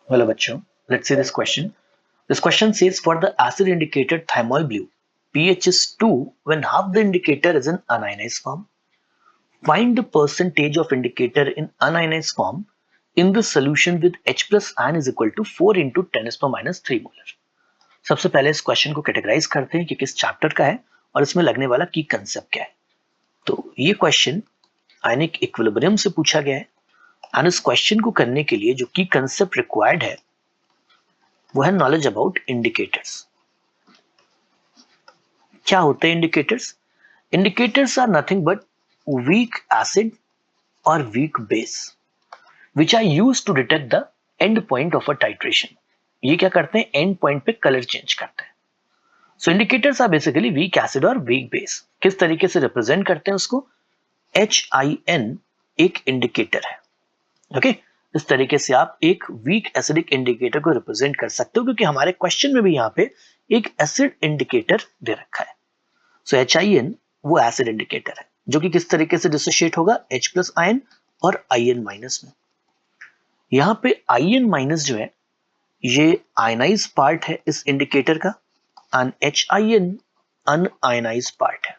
Hello bachcho, let's see this question. This question says for the acid indicated thymol blue, pH is 2 when half the indicator is in unionized form. Find the percentage of indicator in unionized form in the solution with H plus ion is equal to 4 into 10 to the minus 3 molar. सबसे पहले इस question को categorise करते हैं कि किस chapter का है और इसमें लगने वाला की कंसेप्ट क्या है. तो ये क्वेश्चन आयनिक इक्विलिब्रियम से पूछा गया है एंड इस क्वेश्चन को करने के लिए जो की कंसेप्ट रिक्वायर्ड है वो है नॉलेज अबाउट इंडिकेटर्स. क्या होते हैं indicators? Indicators are nothing but weak acid और weak base which are used to detect the end point of a titration. ये क्या करते हैं? एंड पॉइंट पे कलर चेंज करते हैं. So indicators are basically weak acid और वीक बेस. किस तरीके से रिप्रेजेंट करते हैं उसको? HIN एक इंडिकेटर है. ओके इस तरीके से आप एक वीक एसिडिक इंडिकेटर को रिप्रेजेंट कर सकते हो क्योंकि हमारे क्वेश्चन में भी यहाँ पे एक एसिड इंडिकेटर दे रखा है. सो HIN वो एसिड इंडिकेटर है जो कि किस तरीके से डिसोशिएट होगा? H प्लस आयन और IN माइनस में. यहाँ पे IN माइनस जो है ये आयनाइज पार्ट है इस इंडिकेटर का एंड HIN अनआयनाइज पार्ट है.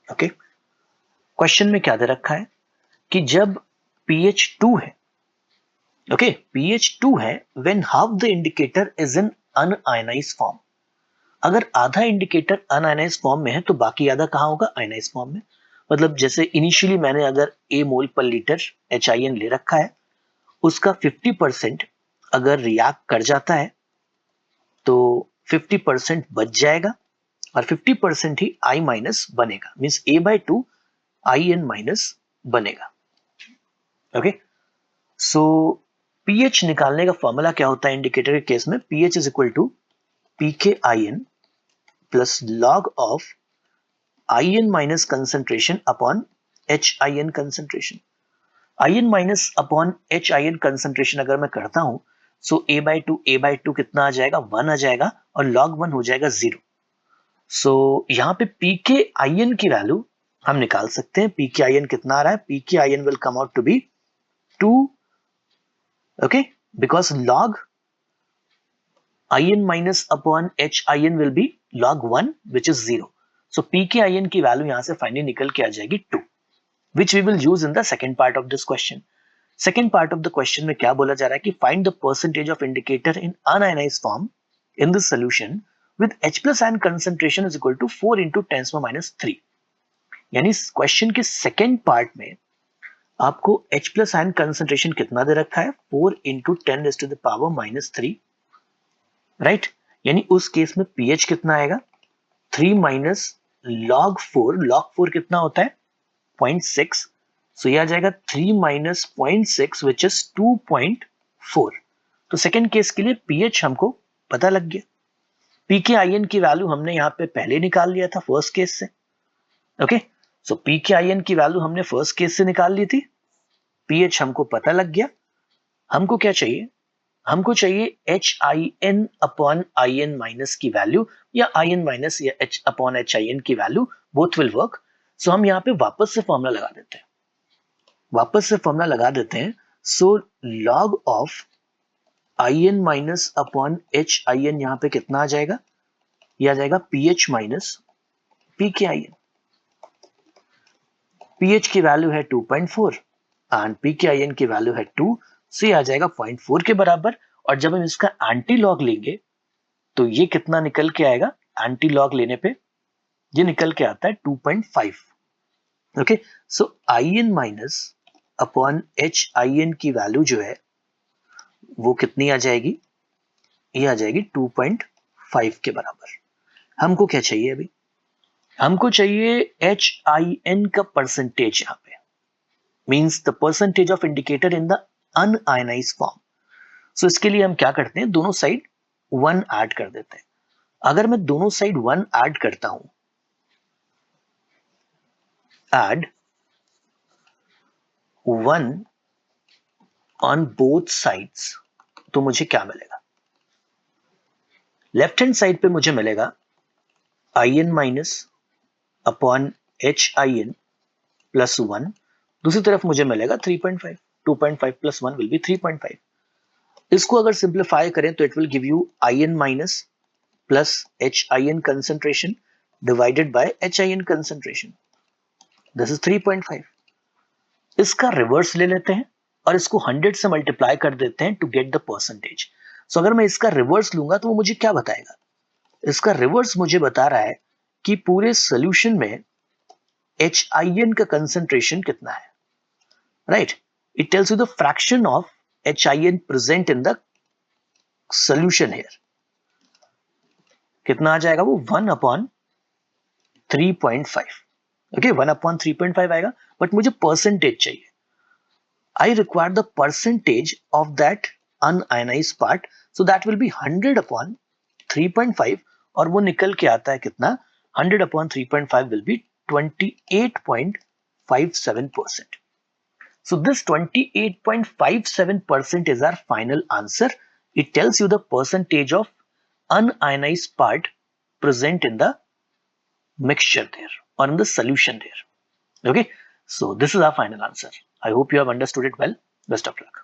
ओके क्वेश्चन में क्या दे रखा है कि जब pH 2 है, ओके pH 2 है when half the indicator is in unionise form. अगर आधा इंडिकेटर अनआयनाइज फॉर्म में है तो बाकी आधा कहां होगा? आयनाइज फॉर्म में. मतलब जैसे इनिशियली मैंने अगर A मोल पर लीटर HIN ले रखा है उसका 50% अगर रिएक्ट कर जाता है तो 50% बच जाएगा और 50% ही I माइनस बनेगा. मींस A/2 IN माइनस बनेगा. ओके सो pH निकालने का फॉर्मूला क्या होता है इंडिकेटर के केस में? pH is equal to pKIN plus log of IN minus concentration upon HIN concentration. IN minus upon HIN concentration अगर मैं करता हूं सो A/2 कितना आ जाएगा? 1 आ जाएगा और log 1 हो जाएगा 0. सो यहाँ पे pKIN की वैल्यू हम निकाल सकते हैं. pKIN कितना आ रहा है? pKIN will come out to be 2. okay because log IN minus upon HIN will be log 1 which is 0. so pKIN की वैल्यू यहां से फाइनली निकल के आ जाएगी 2 which we will use in the second part of this question. second part of the question में क्या बोला जा रहा है कि find the percentage of indicator in unionized form in the solution with H plus ion concentration is equal to 4 into 10 to the minus 3. यानी question के second part में आपको H प्लस आयन कंसेंट्रेशन कितना दे रखा है? 4 into 10 raised to the power minus 3. Right यानी उस case में pH कितना आएगा? 3 minus log 4. log 4 कितना होता है? 0.6. सो ये आ जाएगा 3 minus 0.6 which is 2.4. तो सेकेंड केस के लिए pH हमको पता लग गया. pKIN की वैल्यू हमने यहाँ पे पहले निकाल लिया था फर्स्ट केस से. ओके सो pKIN की वैल्यू हमने फर्स्ट केस से निकाल ली थी. pH हमको पता लग गया. हमको क्या चाहिए? हमको चाहिए HIN अपॉन IN माइनस की वैल्यू या IN माइनस या H अपॉन HIN की value. Both will work. So हम यहाँ पे वापस से फॉर्मूला लगा देते हैं. So log of IN minus upon HIN यहाँ पे कितना आ जाएगा? ये आ जाएगा pH माइनस pKIN. pH की वैल्यू है 2.4 एंड pKIN की वैल्यू है 2. से आ जाएगा 0.4 के बराबर. और जब हम इसका एंटी लॉग लेंगे तो ये कितना निकल के आएगा? एंटी लॉग लेने पे ये निकल के आता है 2.5. Okay so IN minus upon HIN की वैल्यू जो है वो कितनी आ जाएगी? ये आ जाएगी 2.5 के बराबर. हमको क्या चाहिए अभी? हमको चाहिए HIN का परसेंटेज. यहाँ पे means the percentage of indicator in the unionised form. So इसके लिए हम क्या करते हैं? दोनों साइड 1 ऐड कर देते हैं. अगर मैं दोनों साइड 1 ऐड करता हूं, ऐड 1 ऑन बोथ साइड्स, तो मुझे क्या मिलेगा? लेफ्ट हैंड साइड पे मुझे मिलेगा IN minus upon HIN plus 1. दूसरी तरफ मुझे मिलेगा 3.5. 2.5 plus 1 will be 3.5. इसको अगर सिंप्लीफाई करें तो it will give you IN minus plus HIN concentration divided by HIN concentration. This is 3.5. इसका रिवर्स ले लेते हैं और इसको 100 से मल्टीप्लाई कर देते हैं टू गेट द परसेंटेज. सो अगर मैं इसका रिवर्स लूंगा तो वो मुझे क्या बताएगा? इसका रिवर्स मुझे बता रहा है कि पूरे सोल्यूशन में HIN का कंसंट्रेशन कितना है. Right, it tells you the fraction of HIN present in the solution here. कितना आ जाएगा वो? 1/3.5. ओके, 1/3.5 आएगा, बट मुझे परसेंटेज चाहिए. I require the percentage of that un-ionised part, so that will be 100/3.5 और वो निकल के आता है कितना? 100/3.5 will be 28.57%. So this 28.57% is our final answer. It tells you the percentage of unionized part present in the mixture there or in the solution there. Okay, so this is our final answer. I hope you have understood it well. Best of luck.